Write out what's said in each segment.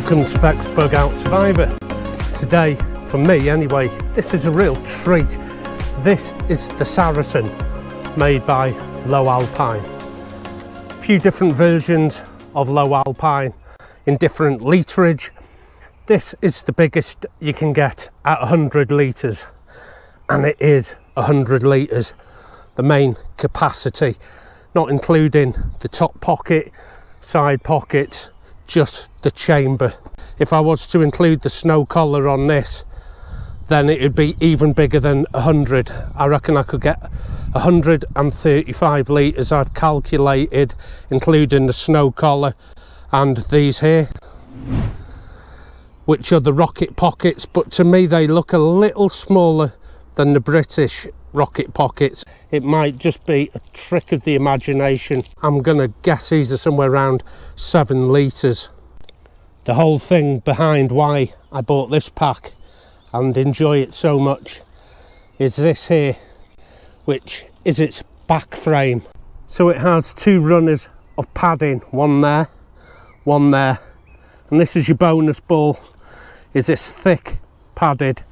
Welcome to bexbugoutsurvivor. Today, for me anyway, this is a real treat. This is the Saracen, made by LOWE ALPINE. A few different versions of LOWE ALPINE in different literage. This is the biggest you can get at 100 litres, and it is 100 litres, the main capacity, not including the top pocket, side pockets, just the chamber. If I was to include the snow collar on this, then it would be even bigger than 100. I reckon I could get 135 litres I've calculated, including the snow collar and these here, which are the rocket pockets, but to me they look a little smaller than the British rocket pockets. It might just be a trick of the imagination. I'm gonna guess these are somewhere around 7 litres. The whole thing behind why I bought this pack and enjoy it so much is this here, which is its back frame. So it has 2 runners of padding, one there, and this is your bonus ball, is this thick padded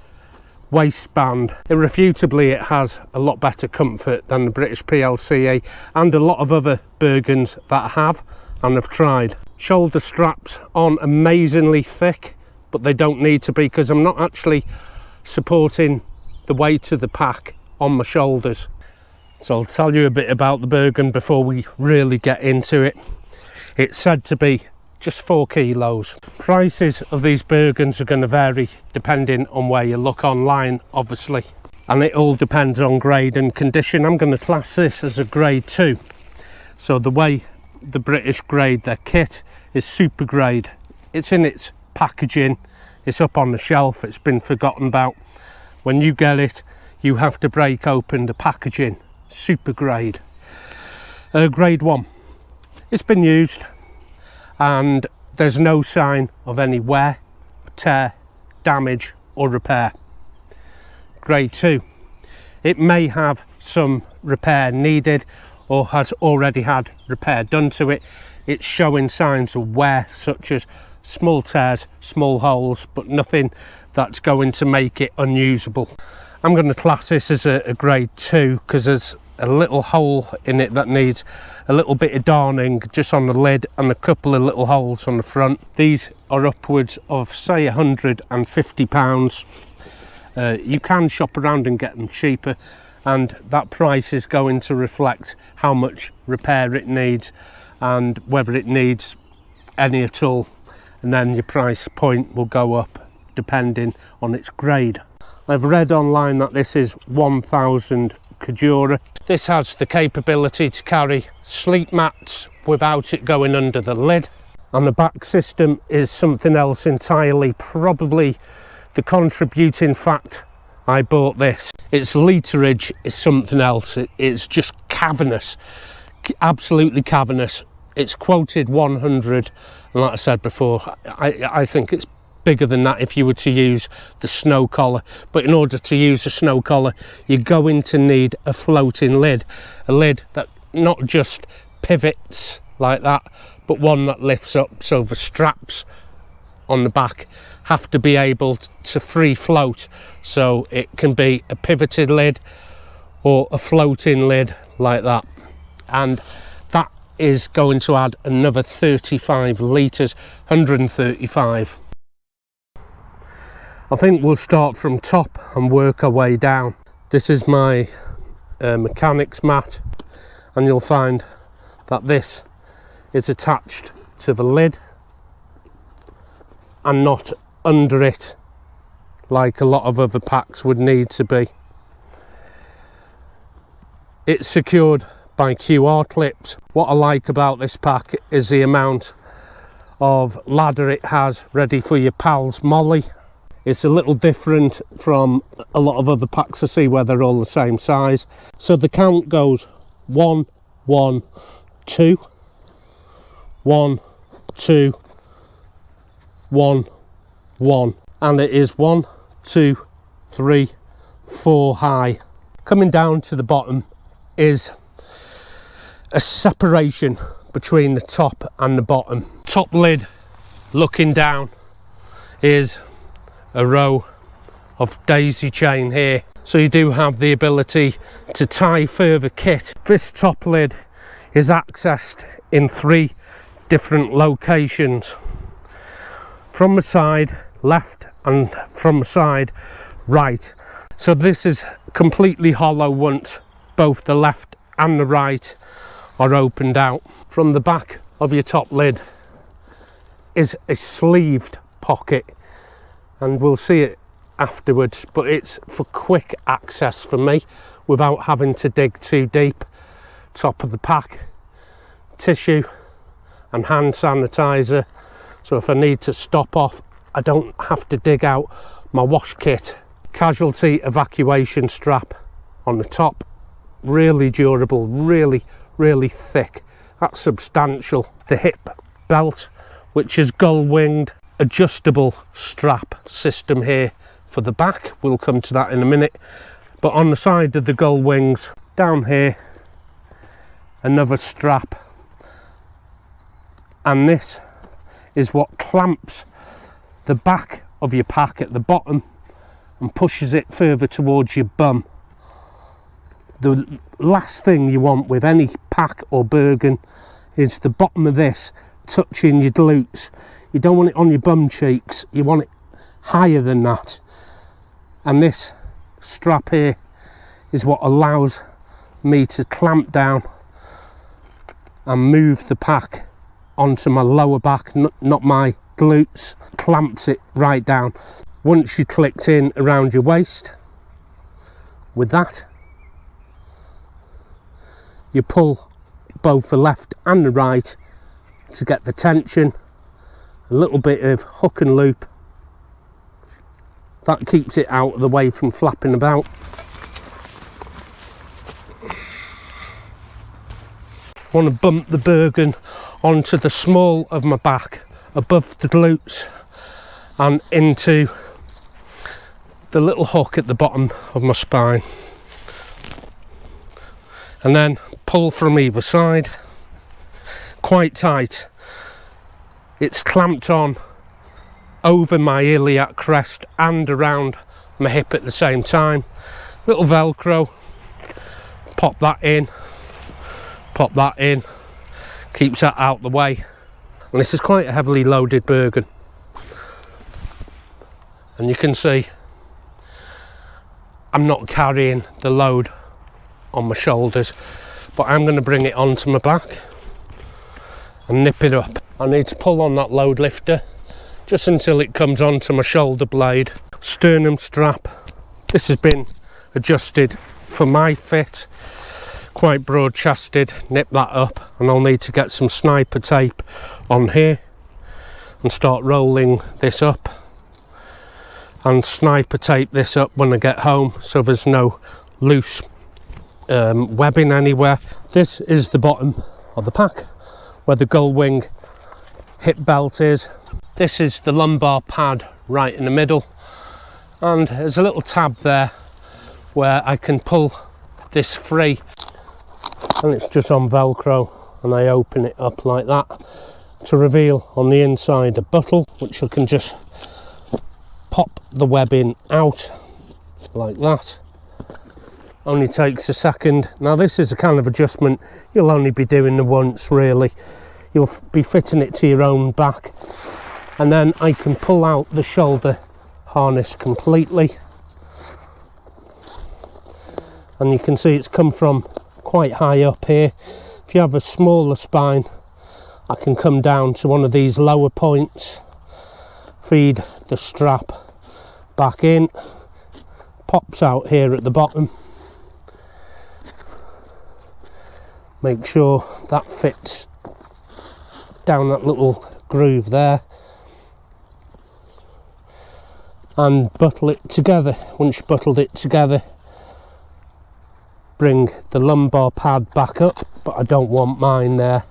waistband. Irrefutably it has a lot better comfort than the British PLCE and a lot of other Bergens that I have and have tried. Shoulder straps aren't amazingly thick, but they don't need to be, because I'm not actually supporting the weight of the pack on my shoulders. So I'll tell you a bit about the Bergen before we really get into it. It's said to be just 4 kilos. Prices of these Bergens are going to vary depending on where you look online, obviously, and it all depends on grade and condition. I'm going to class this as a grade 2. So the way the British grade their kit is super grade. It's in its packaging, it's up on the shelf, it's been forgotten about. When you get it, you have to break open the packaging. Super grade. Grade 1. It's been used and there's no sign of any wear, tear, damage or repair. Grade 2. It may have some repair needed or has already had repair done to it. It's showing signs of wear, such as small tears, small holes, but nothing that's going to make it unusable. I'm going to class this as a grade 2 because there's a little hole in it that needs a little bit of darning just on the lid and a couple of little holes on the front. These are upwards of, say, £150. You can shop around and get them cheaper, and that price is going to reflect how much repair it needs and whether it needs any at all, and then your price point will go up depending on its grade. I've read online that this is 1000 Kajura. This has the capability to carry sleep mats without it going under the lid, and the back system is something else entirely, probably the contributing fact I bought this. Its literage is something else. It's just cavernous, absolutely cavernous. It's quoted 100, and like I said before, I think it's bigger than that if you were to use the snow collar. But in order to use the snow collar, you're going to need a floating lid, a lid that not just pivots like that, but one that lifts up, so the straps on the back have to be able to free float, so it can be a pivoted lid or a floating lid like that, and that is going to add another 35 litres, 135. I think we'll start from top and work our way down. This is my mechanics mat, and you'll find that this is attached to the lid and not under it like a lot of other packs would need to be. It's secured by QR clips. What I like about this pack is the amount of ladder it has ready for your pals MOLLE. It's a little different from a lot of other packs I see where they're all the same size. So the count goes 1, 1, 2, 1, 2, 1, 1, and it is 1, 2, 3, 4 high. Coming down to the bottom is a separation between the top and the bottom. Top lid looking down is a row of daisy chain here, so you do have the ability to tie further kit. This top lid is accessed in 3 different locations: from the side left and from the side right. So this is completely hollow once both the left and the right are opened out. From the back of your top lid is a sleeved pocket, and we'll see it afterwards, but it's for quick access for me without having to dig too deep. Top of the pack, tissue and hand sanitizer, so if I need to stop off I don't have to dig out my wash kit. Casualty evacuation strap on the top, really durable, really thick, that's substantial. The hip belt, which is gull winged, adjustable strap system here for the back, we'll come to that in a minute. But on the side of the gull wings down here, another strap, and this is what clamps the back of your pack at the bottom and pushes it further towards your bum. The last thing you want with any pack or Bergen is the bottom of this touching your glutes. You don't want it on your bum cheeks, you want it higher than that. And this strap here is what allows me to clamp down and move the pack onto my lower back, not my glutes. Clamps it right down. Once you clicked in around your waist with that, you pull both the left and the right to get the tension. A little bit of hook and loop, that keeps it out of the way from flapping about. I want to bump the Bergen onto the small of my back, above the glutes, and into the little hook at the bottom of my spine, and then pull from either side quite tight. It's clamped on over my iliac crest and around my hip at the same time. Little velcro, pop that in, keeps that out the way. And this is quite a heavily loaded Bergen, and you can see I'm not carrying the load on my shoulders, but I'm going to bring it onto my back and nip it up. I need to pull on that load lifter just until it comes onto my shoulder blade. Sternum strap, this has been adjusted for my fit, quite broad chested. Nip that up, and I'll need to get some sniper tape on here and start rolling this up and sniper tape this up when I get home so there's no loose webbing anywhere. This is the bottom of the pack where the gull wing hip belt is. This is the lumbar pad right in the middle, and there's a little tab there where I can pull this free, and it's just on velcro, and I open it up like that to reveal on the inside a buttle, which I can just pop the webbing out like that. Only takes a second. Now this is a kind of adjustment you'll only be doing the once really. You'll be fitting it to your own back, and then I can pull out the shoulder harness completely, and you can see it's come from quite high up here. If you have a smaller spine, I can come down to one of these lower points, feed the strap back in, pops out here at the bottom. Make sure that fits down that little groove there, and buttle it together. Once you buttled it together, bring the lumbar pad back up, but I don't want mine there,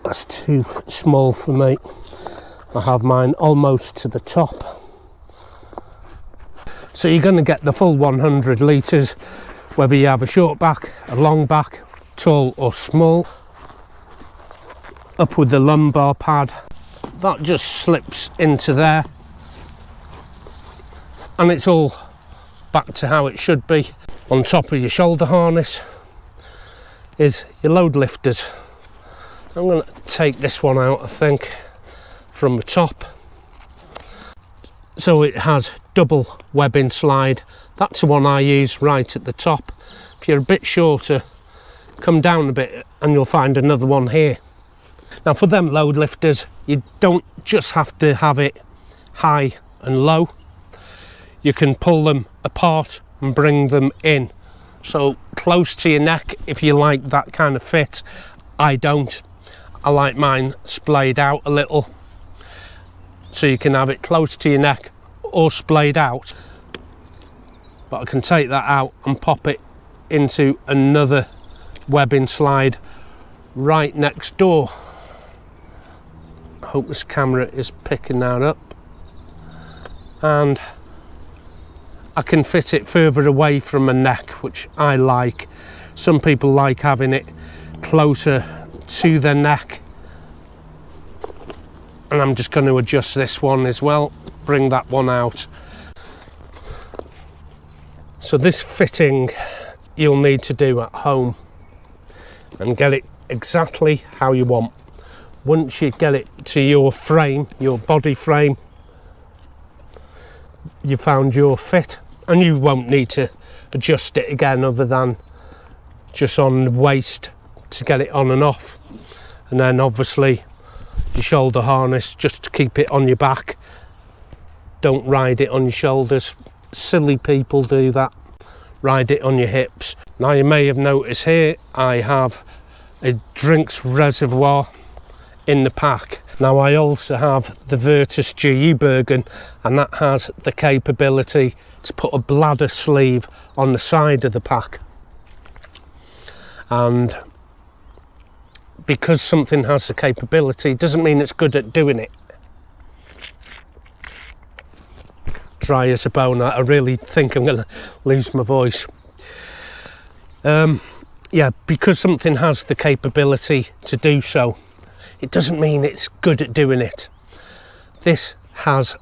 that's too small for me. I have mine almost to the top. So you're going to get the full 100 litres, whether you have a short back, a long back, tall or small. Up with the lumbar pad, that just slips into there, and it's all back to how it should be. On top of your shoulder harness is your load lifters. I'm going to take this one out, I think, from the top. So it has double webbing slide. That's the one I use right at the top. If you're a bit shorter, come down a bit and you'll find another one here. Now for them load lifters, you don't just have to have it high and low. You can pull them apart and bring them in. So close to your neck if you like that kind of fit. I don't. I like mine splayed out a little. So you can have it close to your neck or splayed out. But I can take that out and pop it into another webbing slide right next door. I hope this camera is picking that up. And I can fit it further away from my neck, which I like. Some people like having it closer to their neck. And I'm just going to adjust this one as well, bring that one out. So this fitting you'll need to do at home and get it exactly how you want. Once you get it to your frame, your body frame, you found your fit, and you won't need to adjust it again other than just on the waist to get it on and off. And then obviously your shoulder harness just to keep it on your back. Don't ride it on your shoulders. Silly people do that. Ride it on your hips. Now you may have noticed here I have a drinks reservoir in the pack. Now I also have the Virtus GU Bergen, and that has the capability to put a bladder sleeve on the side of the pack. And because something has the capability doesn't mean it's good at doing it. Dry as a bone. I really think I'm going to lose my voice. Yeah, because something has the capability to do so, it doesn't mean it's good at doing it. This has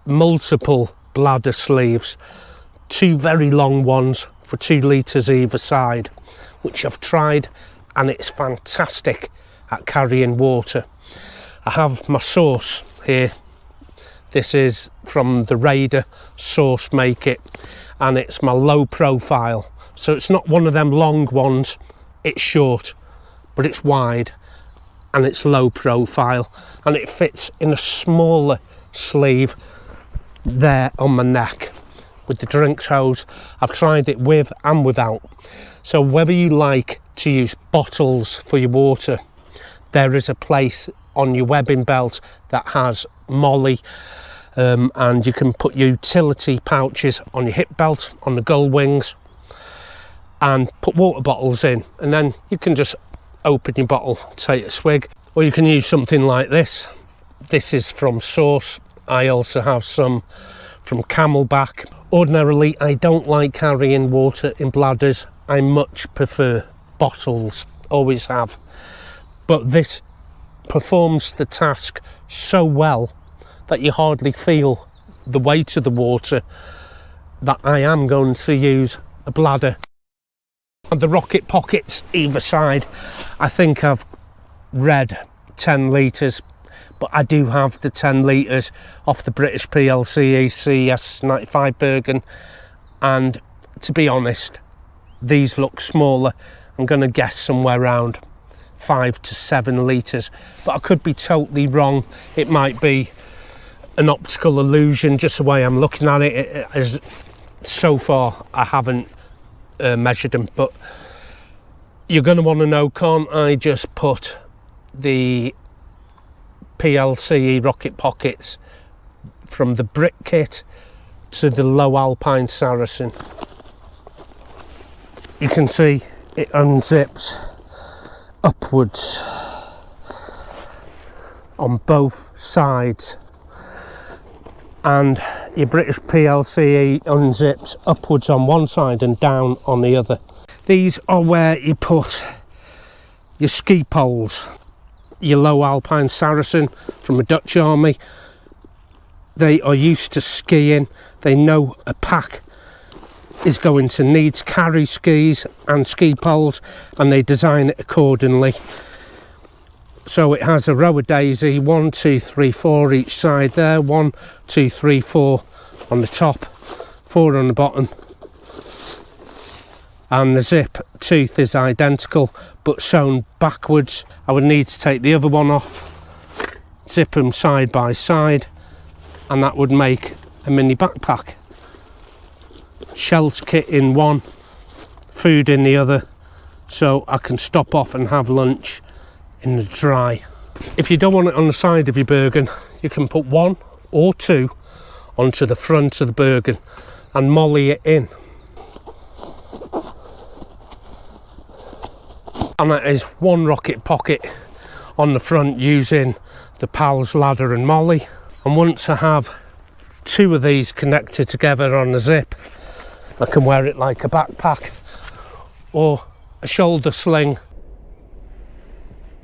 multiple bladder sleeves, 2 very long ones for 2 litres either side, which I've tried, and it's fantastic at carrying water. I have my source here. This is from the Raider Source Make It, and it's my low profile. So it's not one of them long ones, it's short, but it's wide and it's low profile, and it fits in a smaller sleeve there on my neck with the drinks hose. I've tried it with and without. So whether you like to use bottles for your water, there is a place on your webbing belt that has MOLLE, and you can put utility pouches on your hip belt, on the gull wings, and put water bottles in, and then you can just open your bottle, take a swig. Or you can use something like this. This is from Source. I also have some from Camelback. Ordinarily I don't like carrying water in bladders. I much prefer bottles, always have. But this performs the task so well that you hardly feel the weight of the water, that I am going to use a bladder. And the rocket pockets either side, I think I've read 10 litres, but I do have the 10 litres off the British PLC CS95 Bergen, and to be honest, these look smaller. I'm going to guess somewhere around 5 to 7 litres, but I could be totally wrong. It might be an optical illusion, just the way I'm looking at it. As so far I haven't measured them, but you're going to want to know, can't I just put the PLCE rocket pockets from the brick kit to the LOWE ALPINE Saracen? You can see it unzips upwards on both sides, and your British PLCE unzips upwards on one side and down on the other. These are where you put your ski poles. your LOWE ALPINE Saracen from a Dutch army. They are used to skiing. They know a pack is going to need to carry skis and ski poles, and they design it accordingly. So it has a row of daisy, 1, 2, 3, 4 each side there, 1, 2, 3, 4 on the top, 4 on the bottom, and the zip tooth is identical but sewn backwards. I would need to take the other one off, zip them side by side, and that would make a mini backpack. Shelter kit in one, food in the other, so I can stop off and have lunch in the dry. If you don't want it on the side of your Bergen, you can put 1 or 2 onto the front of the Bergen and MOLLE it in. And that is 1 rocket pocket on the front using the PAL's ladder and MOLLE. And once I have 2 of these connected together on the zip, I can wear it like a backpack or a shoulder sling.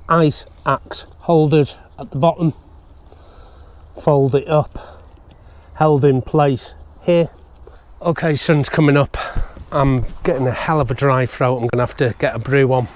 Ice axe holders at the bottom, fold it up, held in place here. Okay, sun's coming up. I'm getting a hell of a dry throat. I'm gonna have to get a brew on.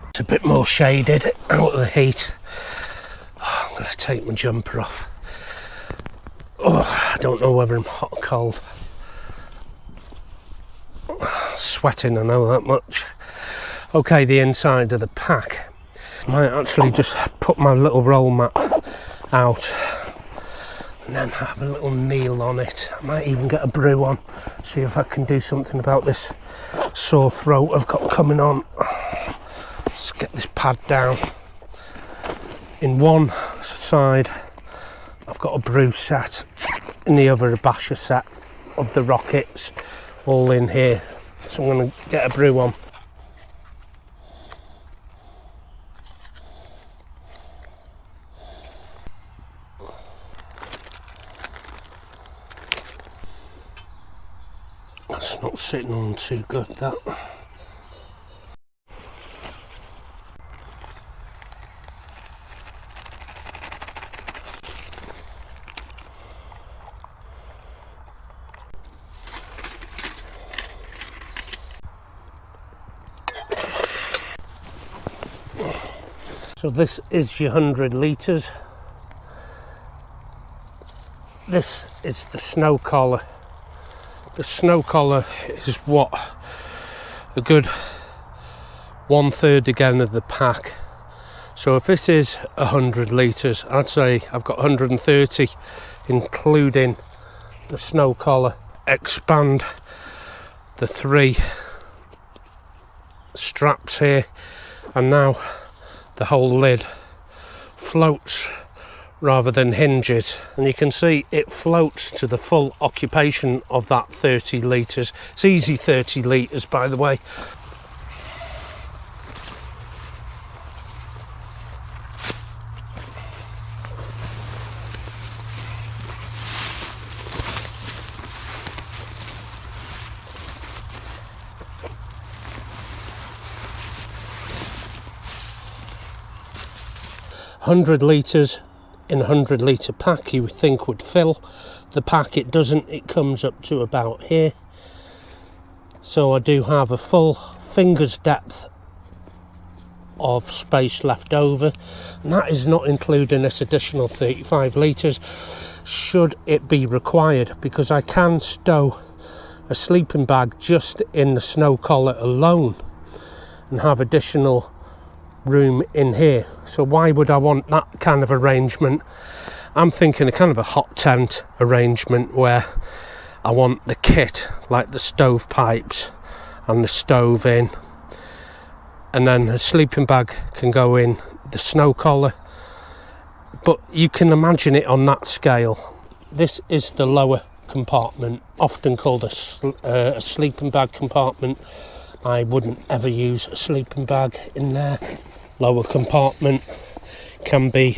It's a bit more shaded out of the heat. Oh, I'm going to take my jumper off. Oh, I don't know whether I'm hot or cold. Sweating, I know that much. Okay, the inside of the pack. I might actually just put my little roll mat out and then have a little kneel on it. I might even get a brew on, see if I can do something about this sore throat I've got coming on. Let's get this pad down. In one side I've got a brew set, in the other a basher set of the rockets, all in here. So I'm going to get a brew on. That's not sitting on too good, that. So this is your 100 litres. This is the snow collar. The snow collar is what, a good 1/3 again of the pack. So if this is 100 litres, I'd say I've got 130, including the snow collar. Expand the 3 straps here, and now the whole lid floats rather than hinges, and you can see it floats to the full occupation of that 30 litres. It's easy 30 litres, by the way. $100 litres in a 100 litre pack you would think would fill the pack. It doesn't, it comes up to about here. So I do have a full finger's depth of space left over, and that is not including this additional 35 litres should it be required, because I can stow a sleeping bag just in the snow collar alone and have additional room in here. So why would I want that kind of arrangement? I'm thinking a kind of a hot tent arrangement where I want the kit, like the stovepipes and the stove in, and then a sleeping bag can go in the snow collar. But you can imagine it on that scale. This is the lower compartment, often called a sleeping bag compartment. I wouldn't ever use a sleeping bag in there. Lower compartment can be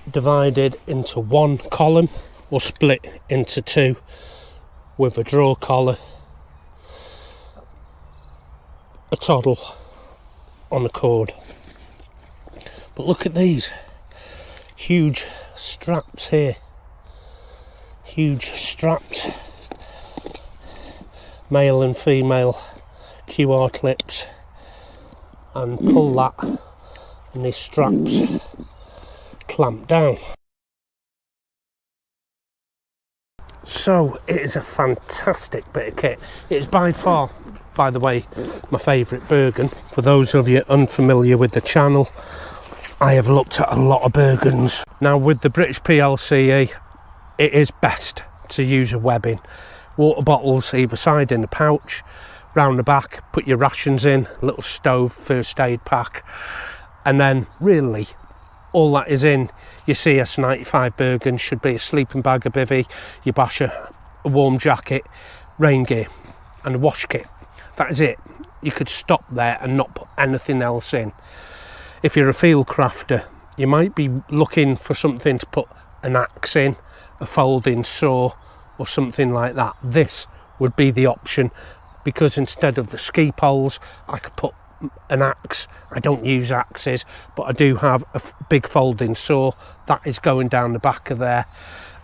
divided into one column or split into two with a drawer collar, a toddle on a cord. But look at these huge straps here, huge straps, male and female QR clips, and pull that and these straps clamp down. So it is a fantastic bit of kit. It's by far, by the way, my favourite Bergen. For those of you unfamiliar with the channel, I have looked at a lot of Bergens. Now with the British PLCE, it is best to use a webbing. Water bottles either side in a pouch, round the back, put your rations in, a little stove, first aid pack, and then really all that is in your CS95 Bergen should be a sleeping bag, a bivvy, your basher, a warm jacket, rain gear and a wash kit. That is it. You could stop there and not put anything else in. If you're a field crafter, you might be looking for something to put an axe in, a folding saw or something like that. This would be the option, because instead of the ski poles I could put an axe. I don't use axes, but I do have a big folding saw that is going down the back of there,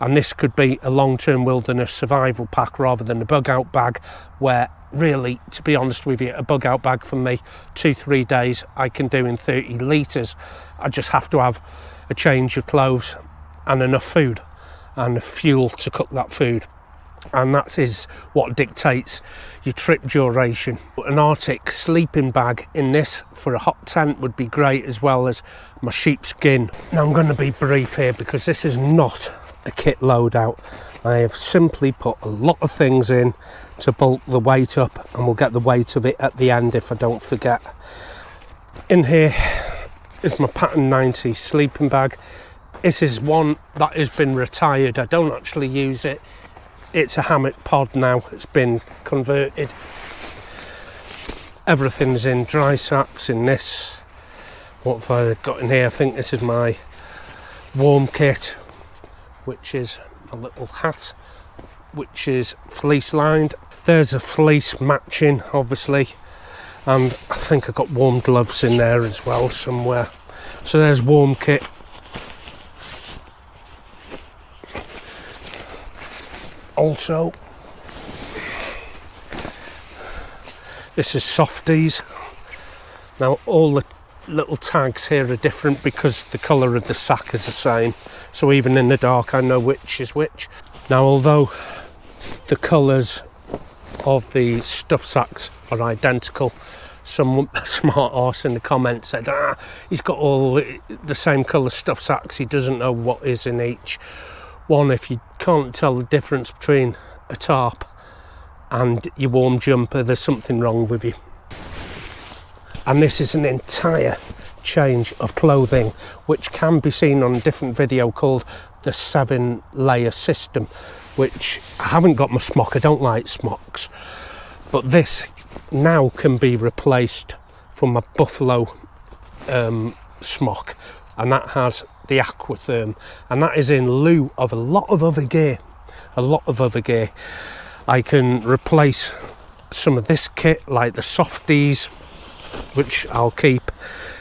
and this could be a long-term wilderness survival pack rather than a bug out bag, where really, to be honest with you, a bug out bag for me 2-3 days I can do in 30 litres. I just have to have a change of clothes and enough food and fuel to cook that food, and that is what dictates your trip duration. An Arctic sleeping bag in this for a hot tent would be great, as well as my sheepskin. Now I'm going to be brief here because this is not a kit loadout. I have simply put a lot of things in to bulk the weight up, and we'll get the weight of it at the end if I don't forget. In here is my Pattern 90 sleeping bag. This is one that has been retired. I don't actually use it. It's a hammock pod now. It's been converted. Everything's in dry sacks in this. What have I got in here? I think this is my warm kit, which is a little hat, which is fleece lined. There's a fleece matching, obviously, and I think I've got warm gloves in there as well somewhere. So there's warm kit. Also, this is softies. Now all the little tags here are different because the colour of the sack is the same, so even in the dark I know which is which. Now although the colours of the stuff sacks are identical, some smart arse in the comments said, he's got all the same colour stuff sacks, he doesn't know what is in each one. If you can't tell the difference between a tarp and your warm jumper, there's something wrong with you. And this is an entire change of clothing, which can be seen on a different video called the 7-layer system, which I haven't got my smock. I don't like smocks, but this now can be replaced from my buffalo smock, and that has the aquatherm, and that is in lieu of a lot of other gear. I can replace some of this kit, like the softies, which I'll keep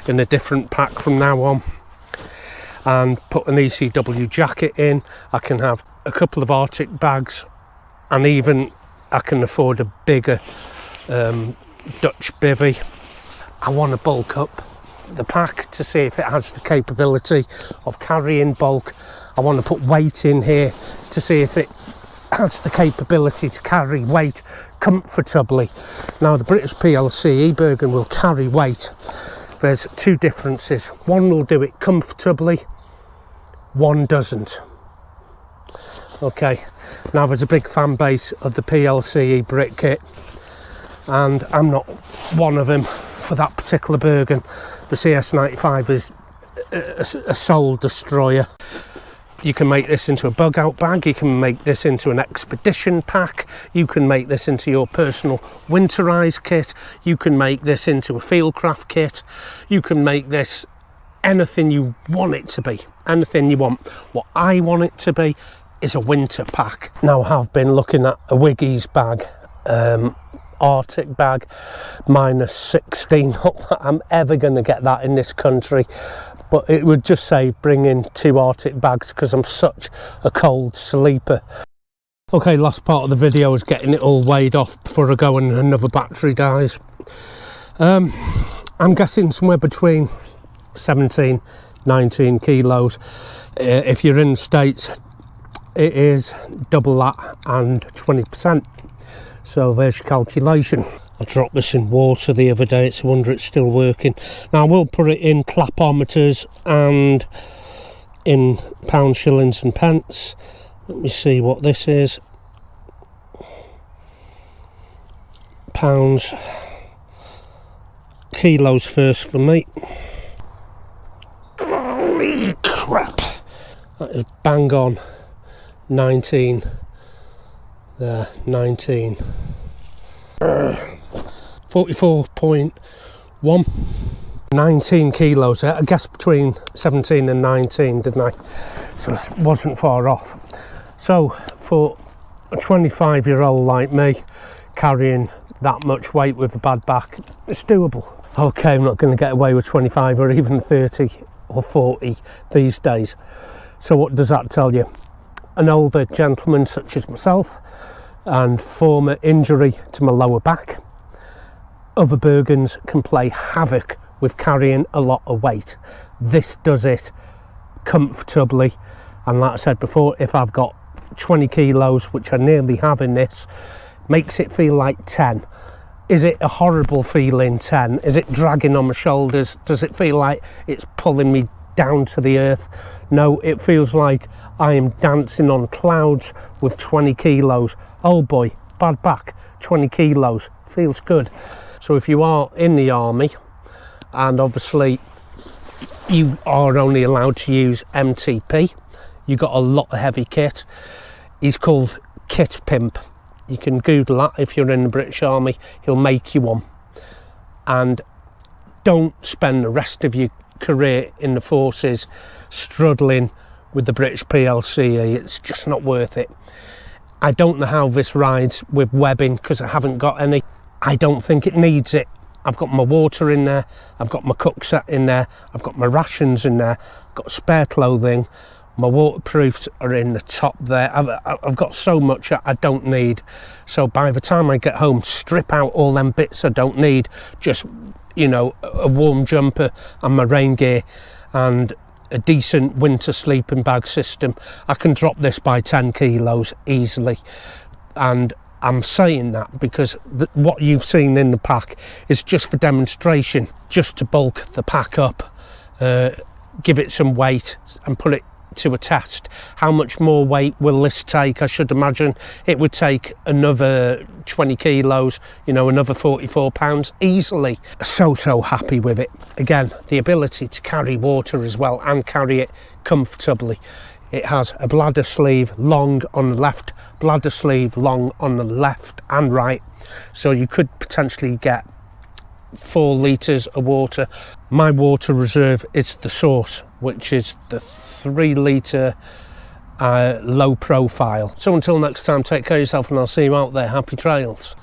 in a different pack from now on, and put an ECW jacket in. I can have a couple of Arctic bags, and even I can afford a bigger Dutch bivvy. I want to bulk up the pack to see if it has the capability of carrying bulk. I want to put weight in here to see if it has the capability to carry weight comfortably. Now the British PLCE Bergen will carry weight there's two differences. One will do it comfortably, one doesn't. Okay, now there's a big fan base of the PLCE brick kit, and I'm not one of them for that particular Bergen. The CS95 is a soul destroyer. You can make this into a bug out bag, you can make this into an expedition pack, you can make this into your personal winterized kit, you can make this into a fieldcraft kit, you can make this anything you want it to be, anything you want. What I want it to be is a winter pack. Now I've been looking at a Wiggy's bag, Arctic bag, -16, not that I'm ever going to get that in this country, but it would just save bringing 2 Arctic bags because I'm such a cold sleeper. Okay, last part of the video is getting it all weighed off before I go and another battery dies. I'm guessing somewhere between 17, 19 kilos. If you're in the States, it is double that and 20%. So there's your calculation. I dropped this in water the other day, it's a wonder it's still working. Now I will put it in clapometers and in pounds, shillings and pence. Let me see what this is. Pounds, kilos first for me. Holy crap! That is bang on 19. There, 19. 44.1. 19 kilos. I guess between 17 and 19, didn't I? So it wasn't far off. So for a 25-year-old like me, carrying that much weight with a bad back, it's doable. Okay, I'm not going to get away with 25 or even 30 or 40 these days. So what does that tell you? An older gentleman such as myself, and former injury to my lower back, other Bergens can play havoc with carrying a lot of weight. This does it comfortably, and like I said before, if I've got 20 kilos, which I nearly have in this, makes it feel like 10. Is it a horrible feeling 10? Is it dragging on my shoulders? Does it feel like it's pulling me down to the earth? No, it feels like I am dancing on clouds with 20 kilos. Oh boy, bad back, 20 kilos, feels good. So if you are in the army, and obviously you are only allowed to use MTP, you've got a lot of heavy kit. He's called Kit Pimp. You can Google that if you're in the British Army, he'll make you one. And don't spend the rest of your career in the forces struggling with the British PLCE, it's just not worth it. I don't know how this rides with webbing because I haven't got any. I don't think it needs it. I've got my water in there, I've got my cook set in there, I've got my rations in there, I've got spare clothing, my waterproofs are in the top there. I've got so much I don't need. So by the time I get home, strip out all them bits I don't need, just, you know, a warm jumper and my rain gear and a decent winter sleeping bag system. I can drop this by 10 kilos easily, and I'm saying that because what you've seen in the pack is just for demonstration, just to bulk the pack up, give it some weight and put it to a test. How much more weight will this take? I should imagine it would take another 20 kilos, you know, another 44 pounds easily. So happy with it. Again, the ability to carry water as well and carry it comfortably. It has a bladder sleeve long on the left, bladder sleeve long on the left and right, so you could potentially get 4 litres of water. My water reserve is the Source, which is the 3 litre low profile. So until next time, take care of yourself and I'll see you out there. Happy trails.